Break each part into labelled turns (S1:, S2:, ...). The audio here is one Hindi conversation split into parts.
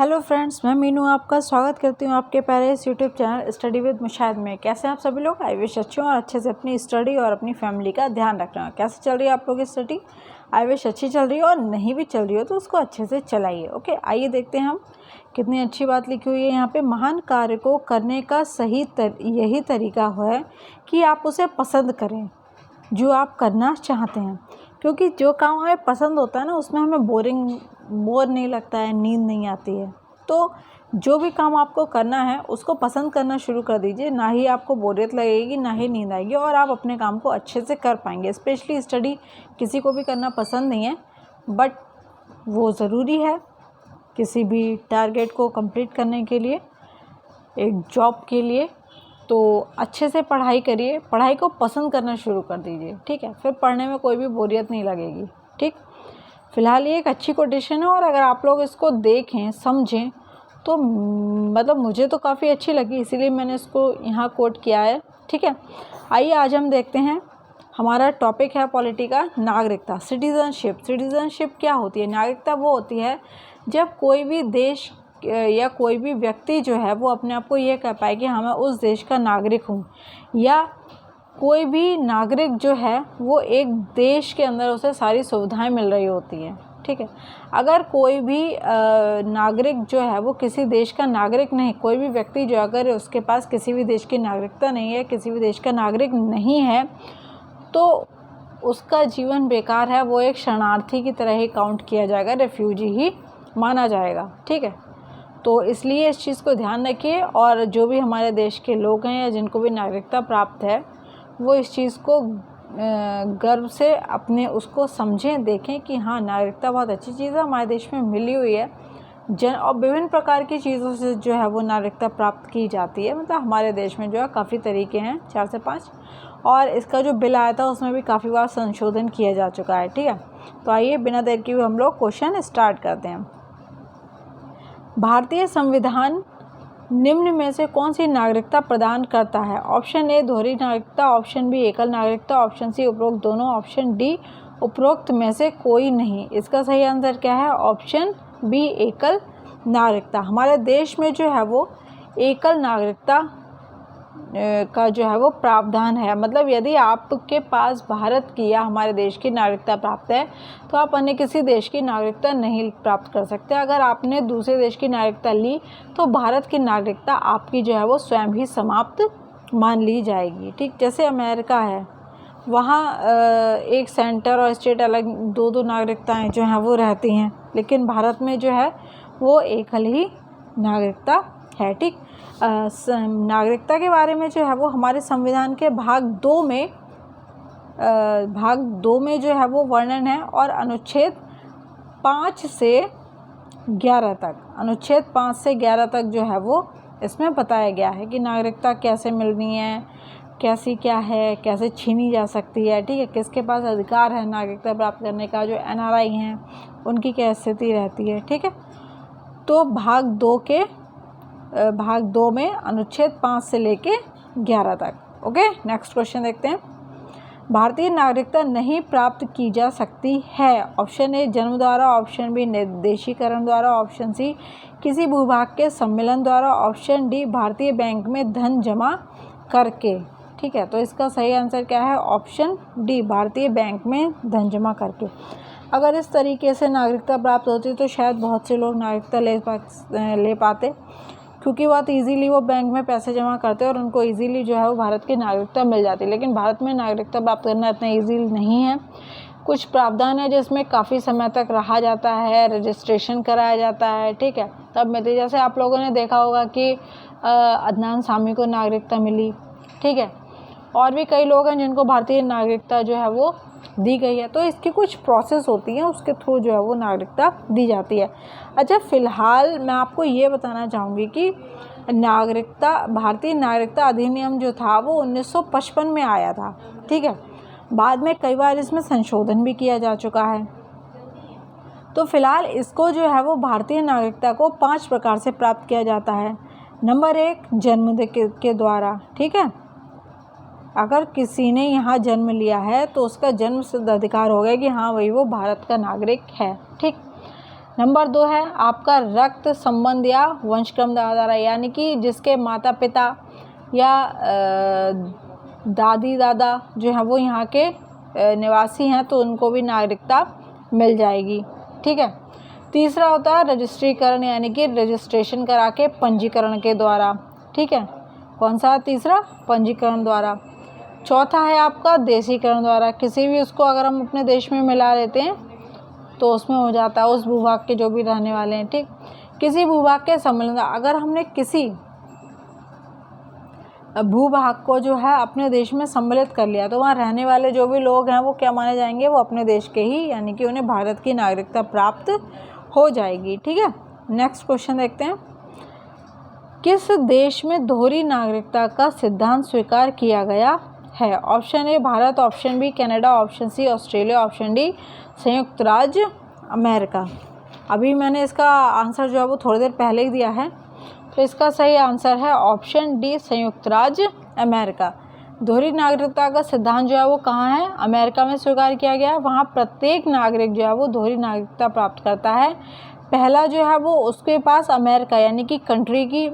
S1: हेलो फ्रेंड्स, मैं मीनू आपका स्वागत करती हूँ आपके प्यारे इस YouTube channel study with Mushahid में। कैसे हैं आप सभी लोग? आई विश अच्छे हों और अच्छे से अपनी स्टडी और अपनी फैमिली का ध्यान रखना। कैसे चल रही है आप लोगों की स्टडी? आई विश अच्छी चल रही है, और नहीं भी चल रही हो तो उसको अच्छे से चलाइए। ओके, आइए देखते हैं हम कितनी अच्छी बात लिखी हुई है यहाँ पे। महान कार्य को करने का यही तरीका है कि आप उसे पसंद करें जो आप करना चाहते हैं, क्योंकि जो काम हमें पसंद होता है ना, उसमें हमें बोर नहीं लगता है, नींद नहीं आती है। तो जो भी काम आपको करना है उसको पसंद करना शुरू कर दीजिए, ना ही आपको बोरियत लगेगी, ना ही नींद आएगी, और आप अपने काम को अच्छे से कर पाएंगे। स्पेशली स्टडी किसी को भी करना पसंद नहीं है, बट वो ज़रूरी है किसी भी टारगेट को कंप्लीट करने के लिए, एक जॉब के लिए। तो अच्छे से पढ़ाई करिए, पढ़ाई को पसंद करना शुरू कर दीजिए, ठीक है? फिर पढ़ने में कोई भी बोरियत नहीं लगेगी, ठीक? फ़िलहाल ये एक अच्छी कोटेशन है, और अगर आप लोग इसको देखें, समझें, तो मतलब मुझे तो काफ़ी अच्छी लगी, इसीलिए मैंने इसको यहाँ कोट किया है, ठीक है? आइए आज हम देखते हैं, हमारा टॉपिक है पॉलिटी का नागरिकता, सिटीज़नशिप। सिटीज़नशिप क्या होती है? नागरिकता वो होती है जब कोई भी देश या कोई भी व्यक्ति जो है वो अपने आप को ये कह पाए कि हाँ, मैं उस देश का नागरिक हूँ, या कोई भी नागरिक जो है वो एक देश के अंदर उसे सारी सुविधाएं मिल रही होती हैं, ठीक है? अगर कोई भी नागरिक जो है वो किसी देश का नागरिक नहीं, कोई भी व्यक्ति जो अगर उसके पास किसी भी देश की नागरिकता नहीं है, किसी भी देश का नागरिक नहीं है, तो उसका जीवन बेकार है, वो एक शरणार्थी की तरह ही काउंट किया जाएगा, रेफ्यूजी ही माना जाएगा, ठीक है? तो इसलिए इस चीज़ को ध्यान रखिए, और जो भी हमारे देश के लोग हैं या जिनको भी नागरिकता प्राप्त है, वो इस चीज़ को गर्व से अपने उसको समझें, देखें कि हाँ, नागरिकता बहुत अच्छी चीज़ है, हमारे देश में मिली हुई है। और विभिन्न प्रकार की चीज़ों से जो है वो नागरिकता प्राप्त की जाती है। मतलब हमारे देश में जो है काफ़ी तरीके हैं, 4 से 5, और इसका जो बिल आया था उसमें भी काफ़ी बार संशोधन किया जा चुका है, ठीक है? तो आइए बिना देर किए हम लोग क्वेश्चन स्टार्ट करते हैं। भारतीय संविधान निम्न में से कौन सी नागरिकता प्रदान करता है? ऑप्शन ए दोहरी नागरिकता, ऑप्शन बी एकल नागरिकता, ऑप्शन सी उपरोक्त दोनों, ऑप्शन डी उपरोक्त में से कोई नहीं। इसका सही आंसर क्या है? ऑप्शन बी एकल नागरिकता। हमारे देश में जो है वो एकल नागरिकता का जो है वो प्रावधान है। मतलब यदि आपके पास भारत की या हमारे देश की नागरिकता प्राप्त है, तो आप अन्य किसी देश की नागरिकता नहीं प्राप्त कर सकते। अगर आपने दूसरे देश की नागरिकता ली, तो भारत की नागरिकता आपकी जो है वो स्वयं ही समाप्त मान ली जाएगी, ठीक? जैसे अमेरिका है, वहाँ एक सेंटर और स्टेट अलग दो नागरिकताएँ जो हैं वो रहती हैं, लेकिन भारत में जो है वो एकल ही नागरिकता है, ठीक? नागरिकता के बारे में जो है वो हमारे संविधान के भाग 2 में जो है वो वर्णन है, और अनुच्छेद 5 से 11 तक जो है वो इसमें बताया गया है कि नागरिकता कैसे मिलनी है, कैसी क्या है, कैसे छीनी जा सकती है, ठीक है? किसके पास अधिकार है नागरिकता प्राप्त करने का, जो NRI हैं उनकी क्या स्थिति रहती है, ठीक है? तो भाग 2 में अनुच्छेद 5 से लेके 11 तक। ओके, नेक्स्ट क्वेश्चन देखते हैं। भारतीय नागरिकता नहीं प्राप्त की जा सकती है। ऑप्शन ए जन्म द्वारा, ऑप्शन बी निर्देशीकरण द्वारा, ऑप्शन सी किसी भूभाग के सम्मेलन द्वारा, ऑप्शन डी भारतीय बैंक में धन जमा करके, ठीक है? तो इसका सही आंसर क्या है? ऑप्शन डी भारतीय बैंक में धन जमा करके। अगर इस तरीके से नागरिकता प्राप्त होती तो शायद बहुत से लोग नागरिकता ले पाते, क्योंकि बहुत इजीली वो बैंक में पैसे जमा करते और उनको इजीली जो है वो भारत की नागरिकता मिल जाती। लेकिन भारत में नागरिकता प्राप्त करना इतना इजी नहीं है। कुछ प्रावधान है जिसमें काफ़ी समय तक रहा जाता है, रजिस्ट्रेशन कराया जाता है, ठीक है? तब मिलती। जैसे आप लोगों ने देखा होगा कि अदनान सामी को नागरिकता मिली, ठीक है? और भी कई लोग हैं जिनको भारतीय नागरिकता जो है वो दी गई है। तो इसकी कुछ प्रोसेस होती है, उसके थ्रू जो है वो नागरिकता दी जाती है। अच्छा, फ़िलहाल मैं आपको ये बताना चाहूँगी कि भारतीय नागरिकता अधिनियम जो था वो 1955 में आया था, ठीक है? बाद में कई बार इसमें संशोधन भी किया जा चुका है। तो फ़िलहाल इसको जो है वो भारतीय नागरिकता को 5 प्रकार से प्राप्त किया जाता है। नंबर 1 जन्म के द्वारा, ठीक है? अगर किसी ने यहाँ जन्म लिया है तो उसका जन्म सिद्ध अधिकार हो गया कि हाँ भाई वो भारत का नागरिक है, ठीक? नंबर 2 है आपका रक्त संबंध या वंशक्रम द्वारा, यानी कि जिसके माता पिता या दादी दादा जो है वो यहाँ के निवासी हैं तो उनको भी नागरिकता मिल जाएगी। ठीक है। तीसरा होता है रजिस्ट्रीकरण, यानी कि रजिस्ट्रेशन करा के पंजीकरण के द्वारा। ठीक है, कौन सा तीसरा? पंजीकरण द्वारा। चौथा है आपका देशीकरण द्वारा, किसी भी उसको अगर हम अपने देश में मिला लेते हैं तो उसमें हो जाता है उस भूभाग के जो भी रहने वाले हैं। ठीक, किसी भूभाग के सम्मिलन, अगर हमने किसी भूभाग को जो है अपने देश में सम्मिलित कर लिया तो वहाँ रहने वाले जो भी लोग हैं वो क्या माने जाएंगे? वो अपने देश के ही, यानी कि उन्हें भारत की नागरिकता प्राप्त हो जाएगी। ठीक है, नेक्स्ट क्वेश्चन देखते हैं। किस देश में दोहरी नागरिकता का सिद्धांत स्वीकार किया गया है? Option A Bharat, option B Canada, option C Australia, option D संयुक्त राज्य अमेरिका। अभी मैंने इसका आंसर जो है वो थोड़ी देर पहले ही दिया है, तो इसका सही आंसर है ऑप्शन डी संयुक्त राज्य अमेरिका। दोहरी नागरिकता का सिद्धांत जो है वो कहाँ है? अमेरिका में स्वीकार किया गया है। वहाँ प्रत्येक नागरिक जो है वो दोहरी नागरिकता प्राप्त करता है। पहला जो है वो उसके पास अमेरिका यानी कि कंट्री की,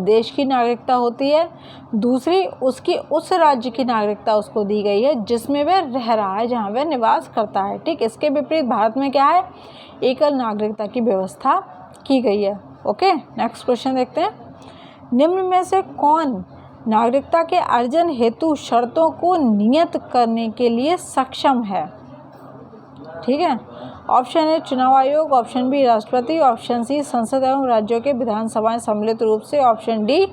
S1: देश की नागरिकता होती है। दूसरी उसकी उस राज्य की नागरिकता उसको दी गई है जिसमें वह रह रहा है, जहाँ वह निवास करता है। ठीक, इसके विपरीत भारत में क्या है? एकल नागरिकता की व्यवस्था की गई है। ओके, नेक्स्ट क्वेश्चन देखते हैं। निम्न में से कौन नागरिकता के अर्जन हेतु शर्तों को नियत करने के लिए सक्षम है? ठीक है, ऑप्शन ए चुनाव आयोग, ऑप्शन बी राष्ट्रपति, ऑप्शन सी संसद एवं राज्यों के विधानसभाएं सम्मिलित रूप से, ऑप्शन डी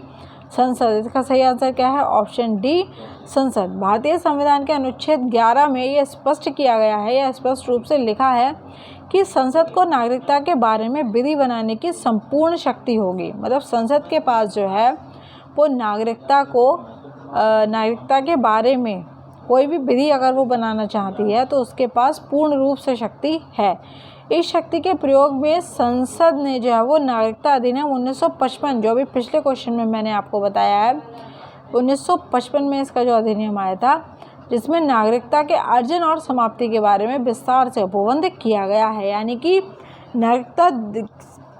S1: संसद। इसका सही आंसर क्या है? ऑप्शन डी संसद। भारतीय संविधान के अनुच्छेद 11 में यह स्पष्ट किया गया है, यह स्पष्ट रूप से लिखा है कि संसद को नागरिकता के बारे में विधि बनाने की संपूर्ण शक्ति होगी। मतलब संसद के पास जो है वो नागरिकता के बारे में कोई भी विधि अगर वो बनाना चाहती है तो उसके पास पूर्ण रूप से शक्ति है। इस शक्ति के प्रयोग में संसद ने जो है वो नागरिकता अधिनियम 1955, जो भी पिछले क्वेश्चन में मैंने आपको बताया है, 1955 में इसका जो अधिनियम आया था, जिसमें नागरिकता के अर्जन और समाप्ति के बारे में विस्तार से उपबंध किया गया है। यानी कि नागरिकता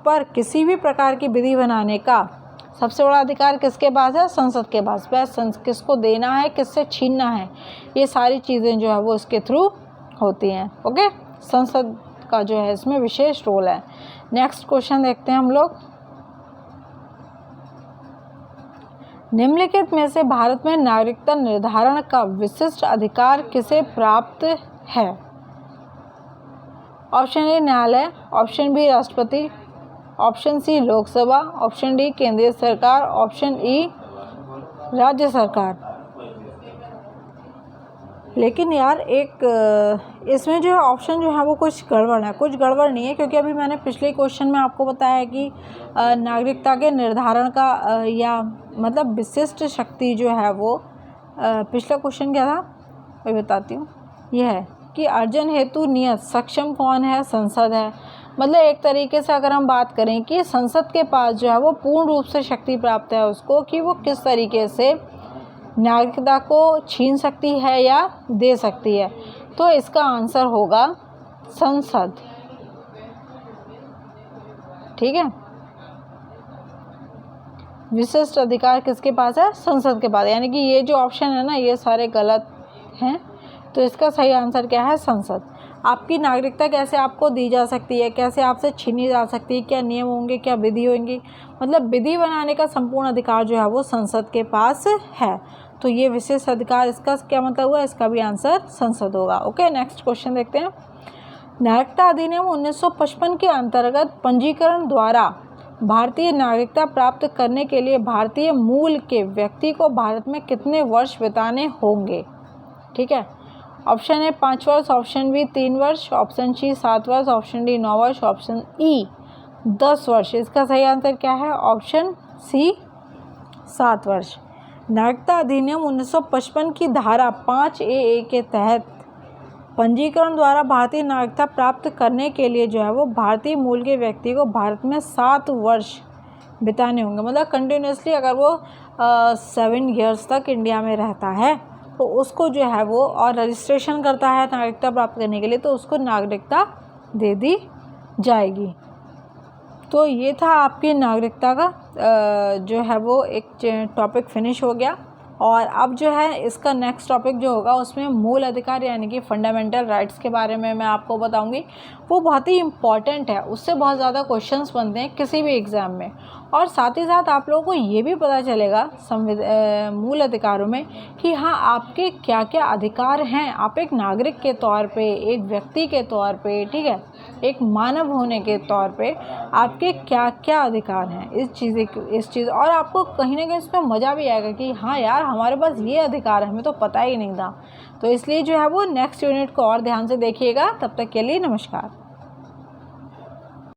S1: पर किसी भी प्रकार की विधि बनाने का सबसे बड़ा अधिकार किसके पास है? संसद के पास। वह किसको देना है, किससे छीनना है, ये सारी चीज़ें जो है वो इसके थ्रू होती हैं। ओके, संसद का जो है इसमें विशेष रोल है। नेक्स्ट क्वेश्चन देखते हैं हम लोग। निम्नलिखित में से भारत में नागरिकता निर्धारण का विशिष्ट अधिकार किसे प्राप्त है? ऑप्शन ए न्यायालय, ऑप्शन बी राष्ट्रपति, option C Lok Sabha, option D केंद्रीय सरकार, ऑप्शन ई राज्य सरकार। लेकिन यार एक इसमें जो है ऑप्शन जो है वो कुछ गड़बड़ है, कुछ गड़बड़ नहीं है, क्योंकि अभी मैंने पिछले क्वेश्चन में आपको बताया है कि नागरिकता के निर्धारण का या मतलब विशिष्ट शक्ति जो है वो पिछला क्वेश्चन क्या था मैं बताती हूँ। यह है कि अर्जन हेतु नियत सक्षम कौन है? संसद है। मतलब एक तरीके से अगर हम बात करें कि संसद के पास जो है वो पूर्ण रूप से शक्ति प्राप्त है उसको कि वो किस तरीके से नागरिकता को छीन सकती है या दे सकती है, तो इसका आंसर होगा संसद। ठीक है, विशिष्ट अधिकार किसके पास है? संसद के पास। यानी कि ये जो ऑप्शन है ना ये सारे गलत हैं, तो इसका सही आंसर क्या है? संसद। आपकी नागरिकता कैसे आपको दी जा सकती है, कैसे आपसे छीनी जा सकती है, क्या नियम होंगे, क्या विधि होंगी, मतलब विधि बनाने का संपूर्ण अधिकार जो है वो संसद के पास है। तो ये विशेष अधिकार, इसका क्या मतलब हुआ? इसका भी आंसर संसद होगा। ओके, नेक्स्ट क्वेश्चन देखते हैं। नागरिकता अधिनियम 1955 के अंतर्गत पंजीकरण द्वारा भारतीय नागरिकता प्राप्त करने के लिए भारतीय मूल के व्यक्ति को भारत में कितने वर्ष बिताने होंगे? ठीक है, ऑप्शन ए 5 वर्ष, ऑप्शन बी 3 वर्ष, ऑप्शन सी 7 वर्ष, ऑप्शन डी 9 वर्ष, ऑप्शन ई 10 वर्ष। इसका सही आंसर क्या है? ऑप्शन सी 7 वर्ष। नागरिकता अधिनियम 1955 की धारा 5A के तहत पंजीकरण द्वारा भारतीय नागरिकता प्राप्त करने के लिए जो है वो भारतीय मूल के व्यक्ति को भारत में 7 वर्ष बिताने होंगे। मतलब कंटिन्यूसली अगर वो 7 ईयर्स तक इंडिया में रहता है तो उसको जो है वो और रजिस्ट्रेशन करता है नागरिकता प्राप्त करने के लिए, तो उसको नागरिकता दे दी जाएगी। तो ये था आपकी नागरिकता का जो है वो एक टॉपिक फिनिश हो गया। और अब जो है इसका नेक्स्ट टॉपिक जो होगा उसमें मूल अधिकार यानी कि फंडामेंटल राइट्स के बारे में मैं आपको बताऊंगी। वो बहुत ही इम्पॉर्टेंट है, उससे बहुत ज़्यादा क्वेश्चंस बनते हैं किसी भी एग्ज़ाम में। और साथ ही साथ आप लोगों को ये भी पता चलेगा मूल अधिकारों में कि हाँ आपके क्या क्या अधिकार हैं। आप एक नागरिक के तौर पे, एक व्यक्ति के तौर पे, ठीक है, एक मानव होने के तौर पे आपके क्या क्या अधिकार हैं इस चीज़। और आपको कहीं ना कहीं इसमें मज़ा भी आएगा कि हाँ यार हमारे पास ये अधिकार है, हमें तो पता ही नहीं था। तो इसलिए जो है वो नेक्स्ट यूनिट को और ध्यान से देखिएगा। तब तक के लिए नमस्कार।